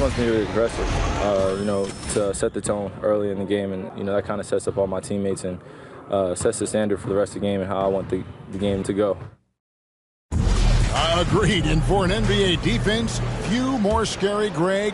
wants me to be aggressive, to set the tone early in the game, and that kind of sets up all my teammates and sets the standard for the rest of the game and how I want the game to go. Agreed. And for an NBA defense, few more scary, Greg.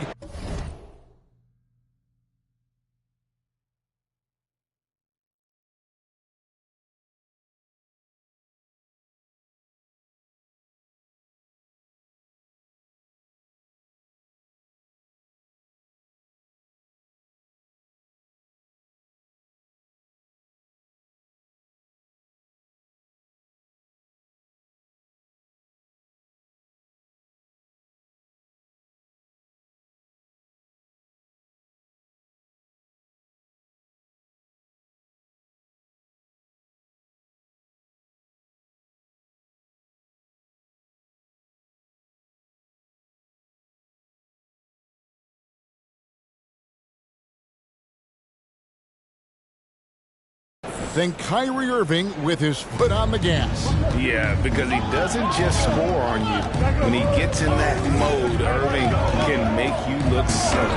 Then Kyrie Irving with his foot on the gas. Yeah, because he doesn't just score on you. When he gets in that mode, Irving can make you look silly.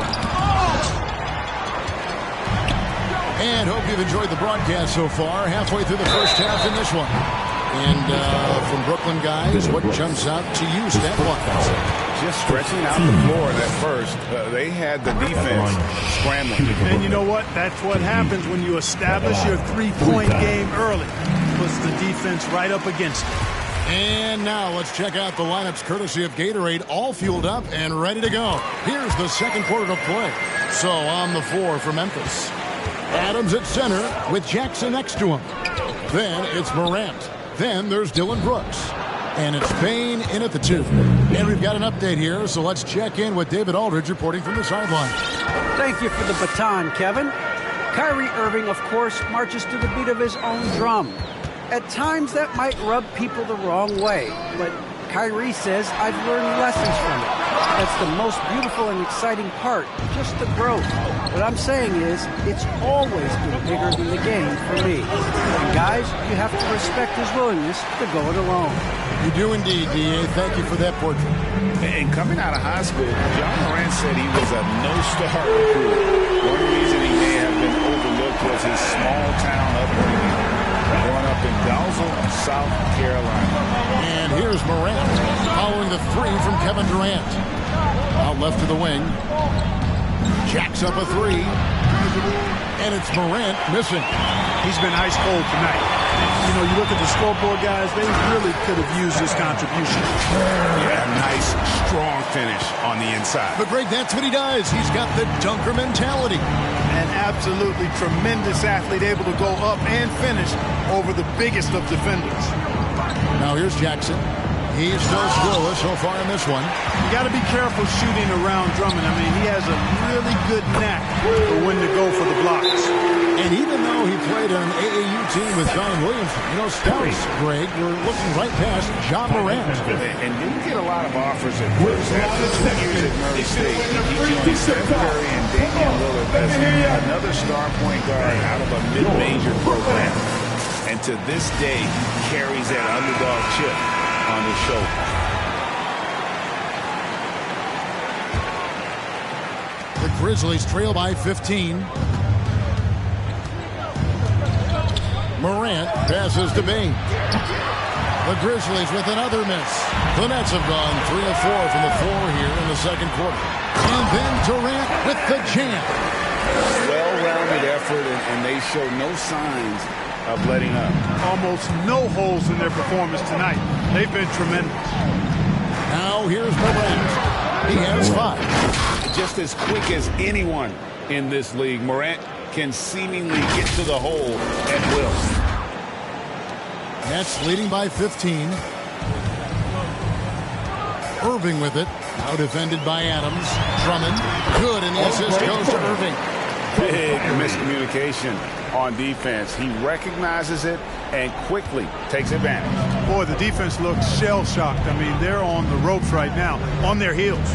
And hope you've enjoyed the broadcast so far. Halfway through the first half in this one. And from Brooklyn, guys, what jumps out to you stat-wise? Just stretching out the floor at first. They had the defense scrambling. And you know what? That's what happens when you establish your three-point game early. Puts the defense right up against it. And now let's check out the lineups courtesy of Gatorade, all fueled up and ready to go. Here's the second quarter of play. So on the floor for Memphis, Adams at center with Jackson next to him. Then it's Morant. Then there's Dylan Brooks. And it's Payne in at the 2. And we've got an update here, so let's check in with David Aldridge reporting from the sideline. Thank you for the baton, Kevin. Kyrie Irving, of course, marches to the beat of his own drum. At times, that might rub people the wrong way, but Kyrie says, I've learned lessons from it. That's the most beautiful and exciting part, just the growth. What I'm saying is, it's always been bigger than the game for me. And guys, you have to respect his willingness to go it alone. You do indeed, D.A. Thank you for that portrait. And coming out of high school, John Morant said he was a no-star recruit. One reason he may have been overlooked was his small-town upbringing, growing up in Dalzell, South Carolina. And here's Morant following the 3 from Kevin Durant. Out left to the wing. Jacks up a 3. And it's Morant missing. He's been ice cold tonight. You know, you look at the scoreboard, guys, they really could have used this contribution. Yeah, nice, strong finish on the inside. But, Greg, that's what he does. He's got the dunker mentality. An absolutely tremendous athlete, able to go up and finish over the biggest of defenders. Now here's Jackson. He's still scoreless so far in this one. You got to be careful shooting around Drummond. I mean, he has a really good knack for when to go for the blocks. And even though he played on an AAU team with John Williamson, scouts, Greg, were looking right past John Morant. And didn't get a lot of offers at first. After 2 years at Murray State, he joined Steph Curry and Damian Lillard as another star point guard out of a mid-major program. And to this day, carries that underdog chip on his shoulder. The Grizzlies trail by 15. Morant passes to Bain. The Grizzlies with another miss. The Nets have gone 3 of 4 from the floor here in the second quarter. And then Durant with the jam. Well-rounded effort, and they show no signs of letting up. Almost no holes in their performance tonight. They've been tremendous. Now here's Morant. He has 5. Just as quick as anyone in this league, Morant can seemingly get to the hole at will. Nets leading by 15. Irving with it. Now defended by Adams. Drummond. Good, and the assist goes to Irving. Big miscommunication on defense. He recognizes it and quickly takes advantage. Boy, the defense looks shell-shocked. I mean, they're on the ropes right now, on their heels.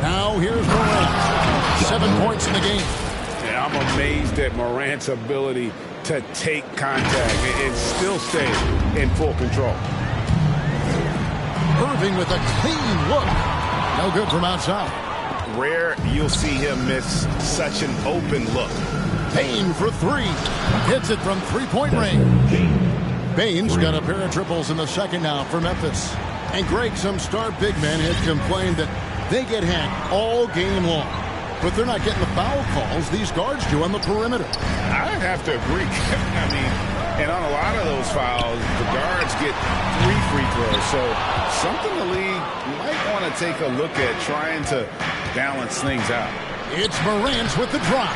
Now here's Morant. 7 points in the game. And I'm amazed at Morant's ability to take contact and still stay in full control. Irving with a clean look. No good from outside. Rare you'll see him miss such an open look. Payne for three. Hits it from three-point range. Payne's got a pair of triples in the second now for Memphis. And Greg, some star big men had complained that they get hacked all game long. But they're not getting the foul calls these guards do on the perimeter. I have to agree. I mean, and on a lot of those fouls, the guards get 3 free throws. So something the league might want to take a look at, trying to balance things out. It's Morant with the drive.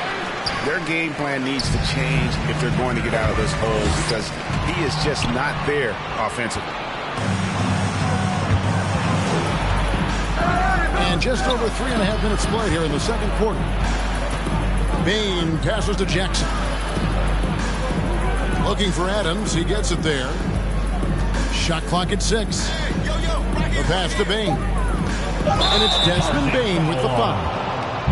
Their game plan needs to change if they're going to get out of this hole, because he is just not there offensively. And just over 3.5 minutes played here in the second quarter. Payne passes to Jackson. Looking for Adams. He gets it there. Shot clock at 6. The pass to Bane. And it's Desmond Bane with the foul.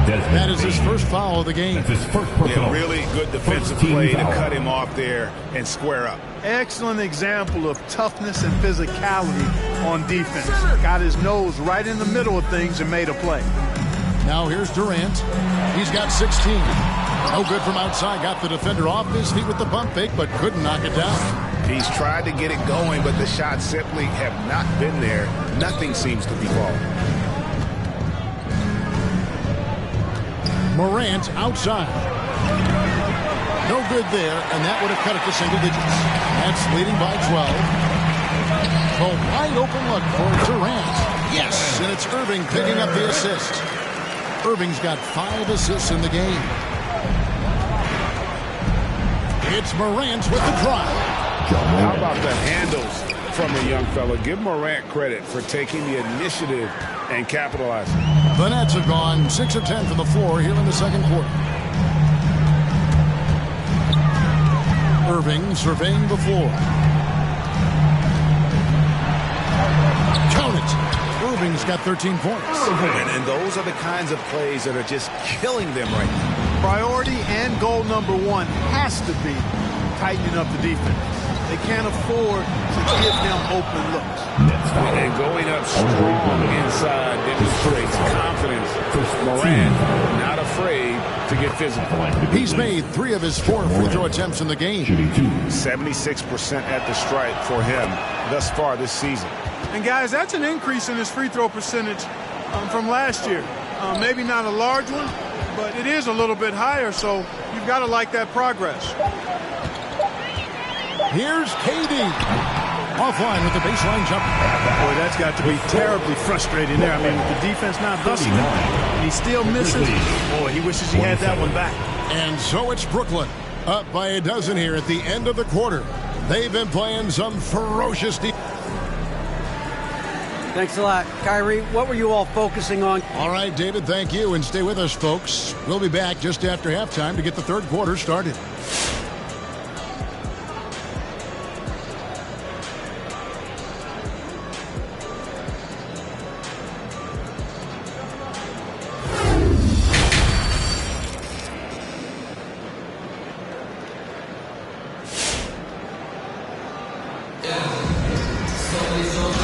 That is his first foul of the game. Yeah, really good defensive play to cut him off there and square up. Excellent example of toughness and physicality on defense. Got his nose right in the middle of things and made a play. Now here's Durant. He's got 16. No good from outside. Got the defender off his feet with the pump fake, but couldn't knock it down. He's tried to get it going, but the shots simply have not been there. Nothing seems to be falling. Morant outside. No good there, and that would have cut it to single digits. That's leading by 12. A wide open look for Durant. Yes, and it's Irving picking up the assist. Irving's got 5 assists in the game. It's Morant with the drive. How about the handles from the young fella? Give Morant credit for taking the initiative and capitalizing. The Nets have gone 6 of 10 from the floor here in the second quarter. Irving surveying the floor. Count it. Irving's got 13 points. And those are the kinds of plays that are just killing them right now. Priority and goal number 1 has to be tightening up the defense. They can't afford to give them open looks. And going up strong inside demonstrates confidence. Morant not afraid to get physical. He's made 3 of his 4 free throw attempts in the game. 76% at the stripe for him thus far this season. And guys, that's an increase in his free throw percentage from last year. Maybe not a large one, but it is a little bit higher, so you've got to like that progress. Here's KD. Offline with the baseline jumper. Boy, that's got to be terribly frustrating there. I mean, with the defense not busting him, and he still misses. Boy, he wishes he had that one back. And so it's Brooklyn, up by a dozen here at the end of the quarter. They've been playing some ferocious defense. Thanks a lot. Kyrie, what were you all focusing on? All right, David, thank you. And stay with us, folks. We'll be back just after halftime to get the third quarter started.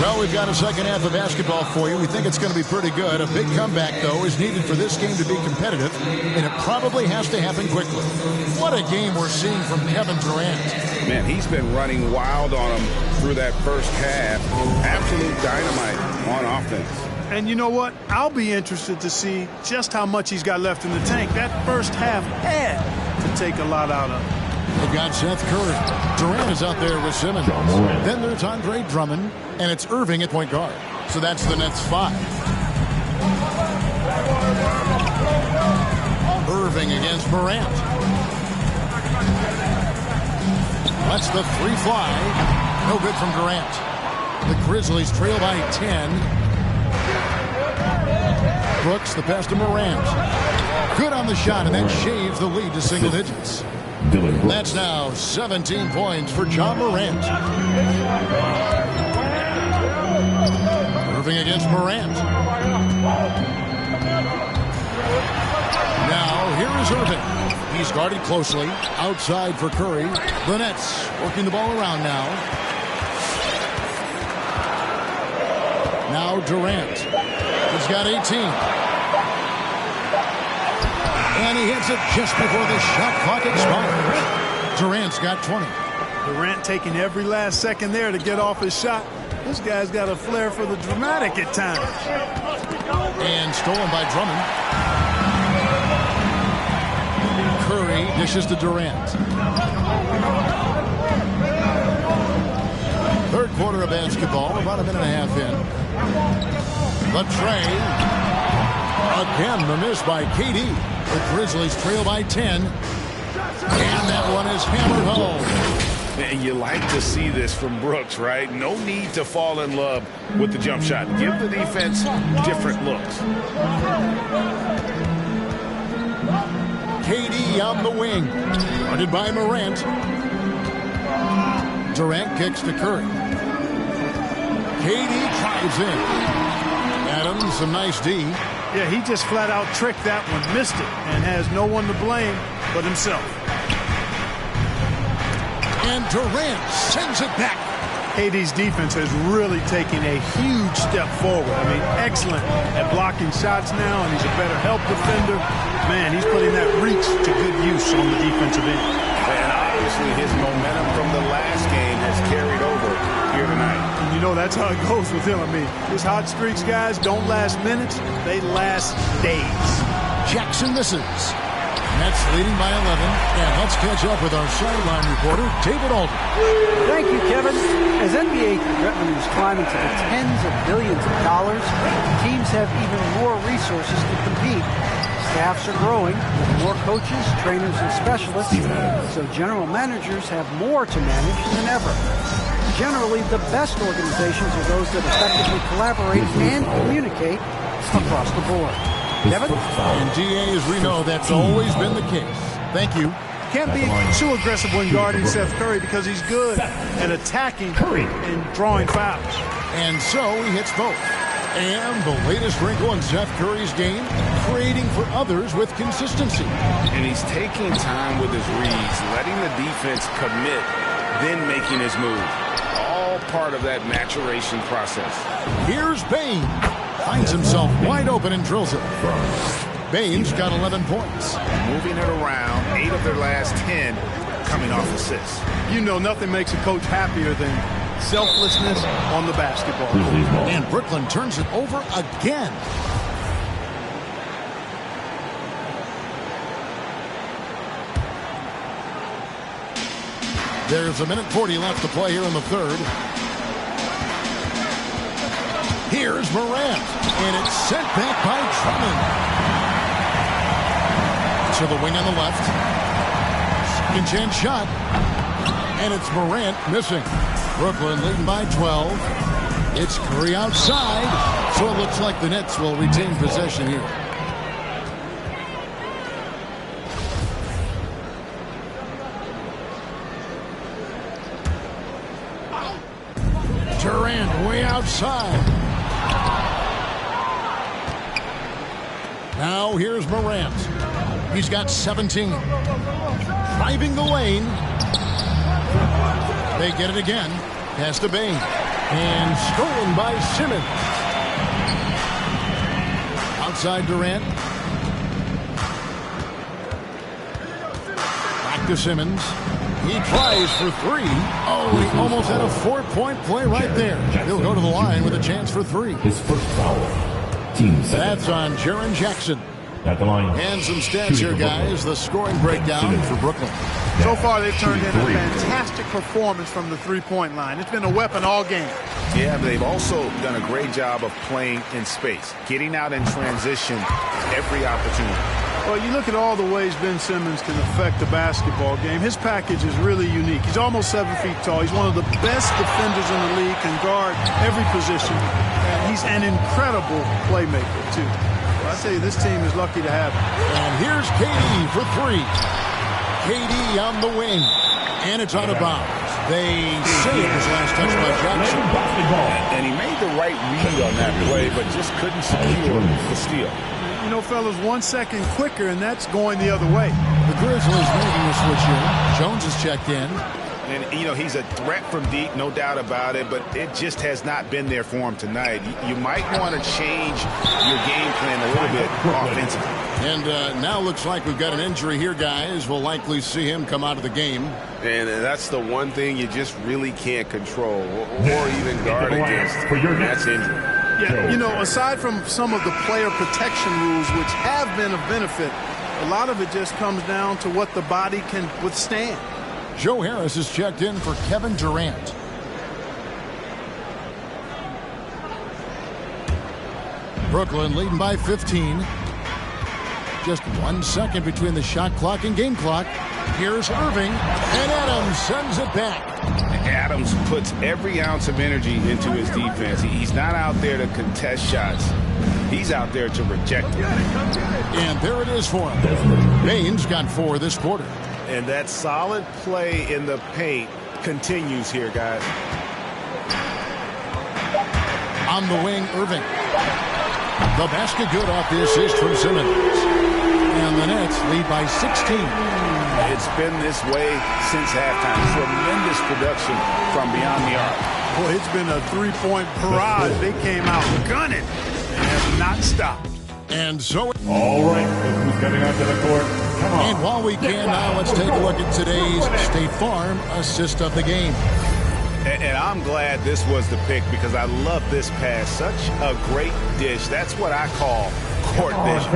Well, we've got a second half of basketball for you. We think it's going to be pretty good. A big comeback, though, is needed for this game to be competitive, and it probably has to happen quickly. What a game we're seeing from Kevin Durant. Man, he's been running wild on him through that first half. Absolute dynamite on offense. And you know what? I'll be interested to see just how much he's got left in the tank. That first half had to take a lot out of him. They've got Seth Curry. Durant is out there with Simmons. Then there's Andre Drummond, and it's Irving at point guard. So that's the Nets 5. Irving against Morant. That's the 3 fly. No good from Durant. The Grizzlies trail by 10. Brooks, the pass to Morant. Good on the shot, and that shaves the lead to single digits. That's now 17 points for John Morant. Irving against Morant. Now, here is Irving. He's guarded closely. Outside for Curry. The Nets working the ball around now. Now Durant. He's got 18. he hits it just before the shot clock expires. Durant's got 20. Durant taking every last second there to get off his shot. This guy's got a flair for the dramatic at times. And stolen by Drummond. Curry dishes to Durant. Third quarter of basketball, about a minute and a half in. The tray. Again, the miss by KD. The Grizzlies trail by 10. And that one is hammered home. And you like to see this from Brooks, right? No need to fall in love with the jump shot. Give the defense different looks. KD on the wing. Guarded by Morant. Durant kicks to Curry. KD drives in. Adams, a nice D. Yeah, he just flat out tricked that one, missed it, and has no one to blame but himself. And Durant sends it back. KD's defense has really taken a huge step forward. I mean, excellent at blocking shots now, and he's a better help defender. Man, he's putting that reach to good use on the defensive end. And obviously his momentum from the last game has carried over here tonight. And you know, that's how it goes with him. I mean, his hot streaks, guys, don't last minutes. They last days. Jackson misses. Nets leading by 11. And let's catch up with our sideline reporter, David Alden. Thank you, Kevin. As NBA revenues climb into the tens of billions of dollars, teams have even more resources to compete. Staffs are growing with more coaches, trainers, and specialists, so general managers have more to manage than ever. Generally, the best organizations are those that effectively collaborate and communicate across the board. Kevin? And DA, as we know, that's always been the case. Thank you. Can't be too aggressive when guarding Seth Curry because he's good at attacking and drawing fouls. And so he hits both. And the latest wrinkle in Seth Curry's game, creating for others with consistency. And he's taking time with his reads, letting the defense commit, then making his move. All part of that maturation process. Here's Bain. Finds himself wide open and drills it. Bain's got 11 points. Moving it around, 8 of their last 10 coming off assists. You know, nothing makes a coach happier than selflessness on the basketball court. And Brooklyn turns it over again. There's a minute 40 left to play here in the third. Here's Morant, and it's sent back by Drummond. To the wing on the left. Second chance shot. And it's Morant missing. Brooklyn leading by 12. It's Curry outside. So it looks like the Nets will retain possession here. Durant way outside. Now here's Morant. He's got 17. Driving the lane. They get it again. Pass to Bain. And stolen by Simmons. Outside Durant. Back to Simmons. He tries for three. Oh, he almost had a 4-point play right there. He'll go to the line with a chance for three. His first foul. Team That's on Jaren Jackson. At the line. And some stats here, guys. The scoring breakdown for Brooklyn. So far, they've turned in a fantastic performance from the three-point line. It's been a weapon all game. Yeah, but they've also done a great job of playing in space, getting out in transition every opportunity. Well, you look at all the ways Ben Simmons can affect the basketball game. His package is really unique. He's almost 7 feet tall. He's one of the best defenders in the league, can guard every position. And he's an incredible playmaker, too. Well, I tell you, this team is lucky to have him. And here's KD for three. KD on the wing. And it's out of bounds. They say it was last touch by Jackson. And he made the right read on that play, but just couldn't secure the steal. You know, fellas, 1 second quicker, and that's going the other way. The Grizzlies making a switch here. Jones is checked in. And, you know, he's a threat from deep, no doubt about it, but it just has not been there for him tonight. You might want to change your game plan a little bit offensively. And now looks like we've got an injury here, guys. We'll likely see him come out of the game. And that's the one thing you just really can't control or even guard against. And that's injury. Yeah, you know, aside from some of the player protection rules, which have been of benefit, a lot of it just comes down to what the body can withstand. Joe Harris is checked in for Kevin Durant. Brooklyn leading by 15. Just 1 second between the shot clock and game clock. Here's Irving, and Adams sends it back. Adams puts every ounce of energy into his defense. He's not out there to contest shots. He's out there to reject them. And there it is for him. Baines got 4 this quarter. And that solid play in the paint continues here, guys. On the wing, Irving. The basket good off the assist from Simmons. And the Nets lead by 16. It's been this way since halftime. Tremendous production from beyond the arc. Boy, it's been a three-point barrage. They came out gunning and have not stopped. And so... All right, look who's coming onto the court. Come on. And while we can now, let's take a look at today's State Farm assist of the game. And I'm glad this was the pick because I love this pass. Such a great dish. That's what I call court vision.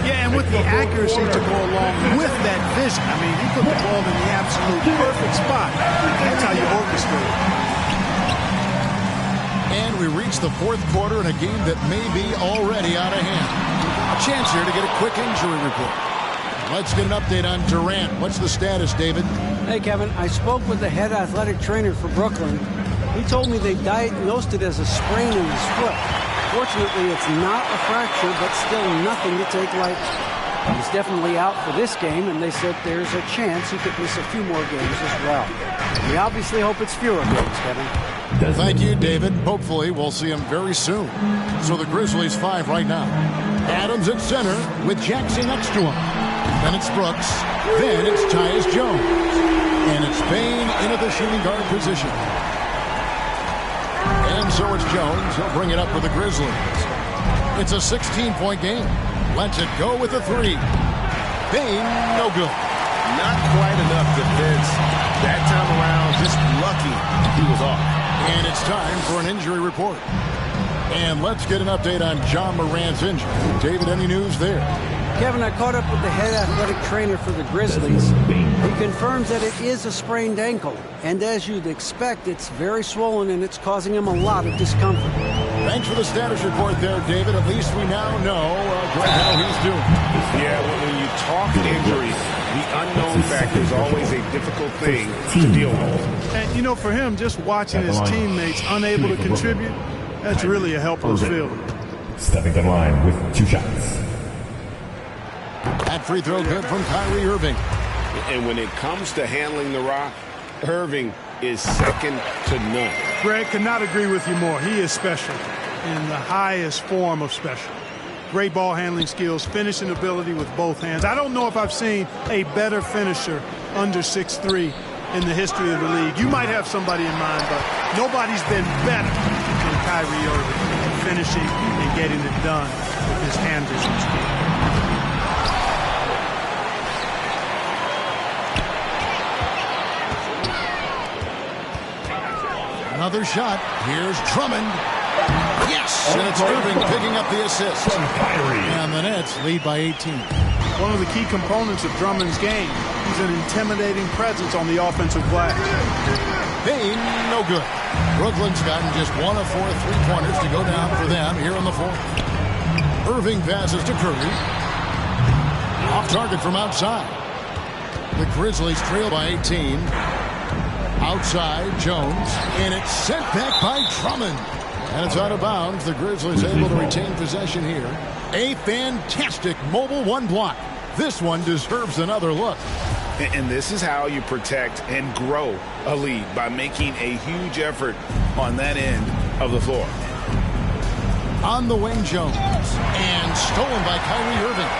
Yeah, and with the accuracy to go along with that vision. I mean, he put the ball in the absolute perfect spot. That's how you orchestrate it. And we reach the fourth quarter in a game that may be already out of hand. A chance here to get a quick injury report. Let's get an update on Durant. What's the status, David? Hey, Kevin, I spoke with the head athletic trainer for Brooklyn. He told me they diagnosed it as a sprain in his foot. Fortunately, it's not a fracture, but still nothing to take lightly. He's definitely out for this game, and they said there's a chance he could miss a few more games as well. We obviously hope it's fewer games, Kevin. Thank you, David. Hopefully, we'll see him very soon. So the Grizzlies 5 right now. Adams at center with Jackson next to him. Then it's Brooks. Then it's Tyus Jones. And it's Payne into the shooting guard position. And so it's Jones. He'll bring it up for the Grizzlies. It's a 16-point game. Lets it go with a 3. Payne, no good. Not quite enough defense that time around. Just lucky he was off. And it's time for an injury report. And let's get an update on John Morant's injury. David, any news there? Kevin, I caught up with the head athletic trainer for the Grizzlies. He confirms that it is a sprained ankle. And as you'd expect, it's very swollen and it's causing him a lot of discomfort. Thanks for the status report there, David. At least we now know how he's doing. Yeah, when you talk injuries, the unknown factor is always a difficult thing to deal with. And, you know, for him, just watching his teammates unable to contribute, that's really a helpless feeling. Stepping the line with 2 shots. That free throw good from Kyrie Irving. And when it comes to handling the rock, Irving is second to none. Greg, could not agree with you more. He is special in the highest form of special. Great ball handling skills, finishing ability with both hands. I don't know if I've seen a better finisher under 6'3" in the history of the league. You might have somebody in mind, but nobody's been better than Kyrie Irving at finishing and getting it done with his hand-vision skill. Another shot. Here's Drummond. Yes! And it's Irving picking up the assist. And the Nets lead by 18. One of the key components of Drummond's game. He's an intimidating presence on the offensive glass. Payne, no good. Brooklyn's gotten just 1 of 4 3-pointers to go down for them here in the fourth. Irving passes to Curry. Off target from outside. The Grizzlies trail by 18. Outside, Jones. And it's sent back by Drummond. And it's out of bounds. The Grizzlies able to retain possession here. A fantastic mobile 1 block. This one deserves another look. And this is how you protect and grow a lead, by making a huge effort on that end of the floor. On the wing, Jones. And stolen by Kyrie Irving.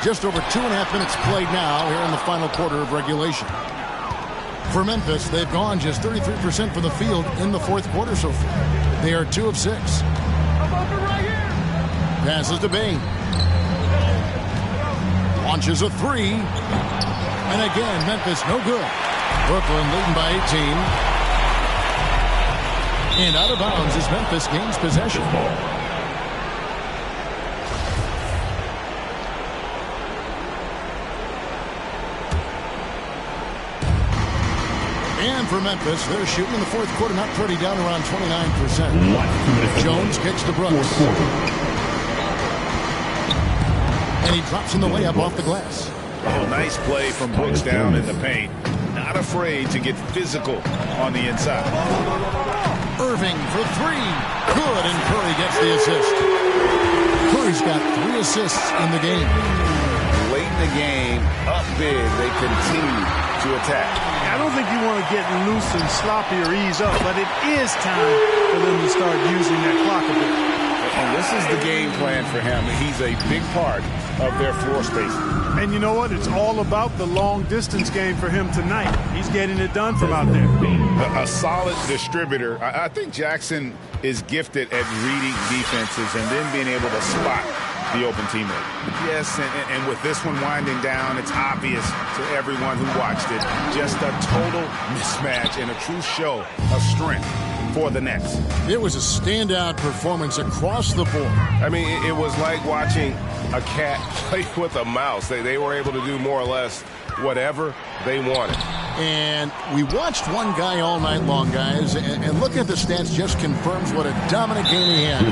just over 2.5 minutes played now here in the final quarter of regulation. For Memphis, they've gone just 33% from the field in the fourth quarter so far. They are 2 of 6. Passes to Bain. Launches a 3. And again, Memphis no good. Brooklyn leading by 18. And out of bounds as Memphis gains possession. And for Memphis, they're shooting in the fourth quarter, not pretty, down around 29%. Jones kicks to Brooks. And he drops in the layup off the glass. Oh, nice play from Brooks down in the paint. Not afraid to get physical on the inside. Irving for 3. Good, and Curry gets the assist. Curry's got 3 assists in the game. Late in the game, up big, they continue to attack. I don't think you want to get loose and sloppy or ease up, but it is time for them to start using that clock a bit. And this is the game plan for him. He's a big part of their floor spacing. And you know what? It's all about the long-distance game for him tonight. He's getting it done from out there. A solid distributor. I think Jackson is gifted at reading defenses and then being able to spot the open teammate. Yes, and with this one winding down, it's obvious to everyone who watched it. Just a total mismatch and a true show of strength for the Nets. It was a standout performance across the board. I mean, it was like watching a cat play with a mouse. They were able to do more or less whatever they wanted. And we watched one guy all night long, guys, and looking at the stats just confirms what a dominant game he had.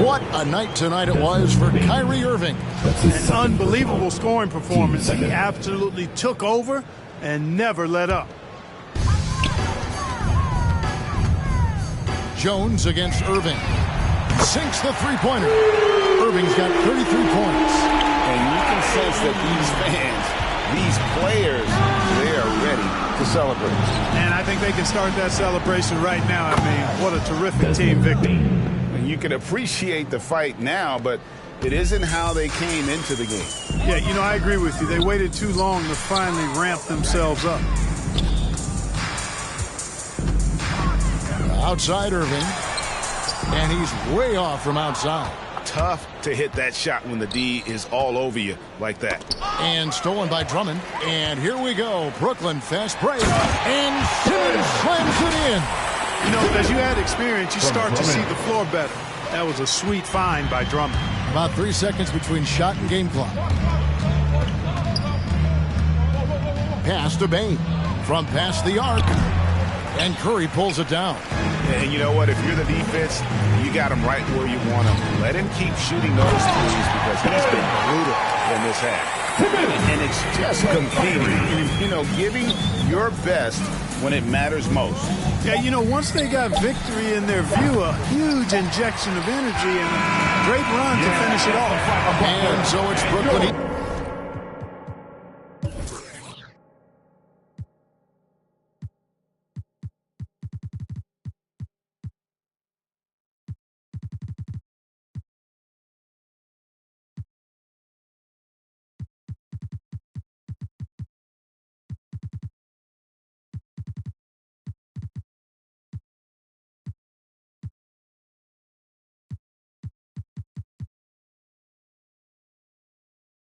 What a night tonight it was for Kyrie Irving. An unbelievable scoring performance. He absolutely took over and never let up. Jones against Irving. Sinks the three-pointer. Irving's got 33 points. And you can sense that these fans, these players, they are ready to celebrate. And I think they can start that celebration right now. I mean, what a terrific team victory. And you can appreciate the fight now, but it isn't how they came into the game. Yeah, you know, I agree with you. They waited too long to finally ramp themselves up. Outside Irving. And he's way off from outside. Tough to hit that shot when the D is all over you like that. And stolen by Drummond. And here we go. Brooklyn fast break. And Simmons slams it in. You know, as you add experience, you start to see the floor better. That was a sweet find by Drummond. About 3 seconds between shot and game clock. Pass to Bain. From past the arc. And Curry pulls it down. And you know what? If you're the defense, you got him right where you want him. Let him keep shooting those threes because he's been brutal in this half. And it's just competing, you know, giving your best when it matters most. Yeah, you know, once they got victory in their view, a huge injection of energy and a great run to finish it off. And so it's Brooklyn.